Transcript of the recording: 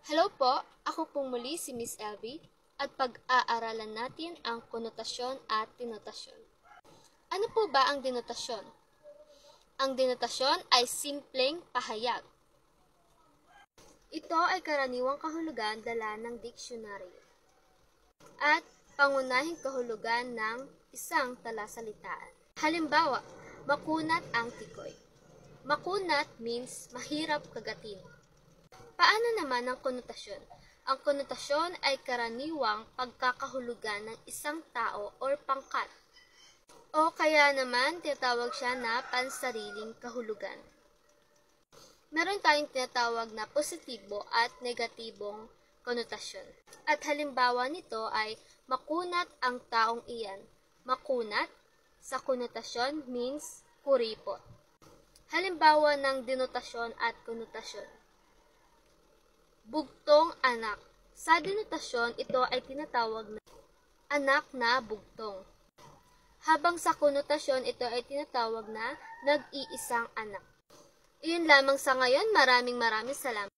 Hello po, ako pong muli si Miss Elvie at pag-aaralan natin ang konotasyon at denotasyon. Ano po ba ang denotasyon? Ang denotasyon ay simpleng pahayag. Ito ay karaniwang kahulugan dala ng diksyonaryo at pangunahing kahulugan ng isang talasalitaan. Halimbawa, makunat ang tikoy. Makunat means mahirap kagatin. Paano naman ang konotasyon? Ang konotasyon ay karaniwang pagkakahulugan ng isang tao o pangkat. O kaya naman tinatawag siya na pansariling kahulugan. Meron tayong tinatawag na positibo at negatibong konotasyon. At halimbawa nito ay makunat ang taong iyan. Makunat sa konotasyon means kuripot. Halimbawa ng denotasyon at konotasyon. Bugtong anak. Sa denotasyon, ito ay tinatawag na anak na bugtong. Habang sa konotasyon, ito ay tinatawag na nag-iisang anak. Iyon lamang sa ngayon. Maraming salamat.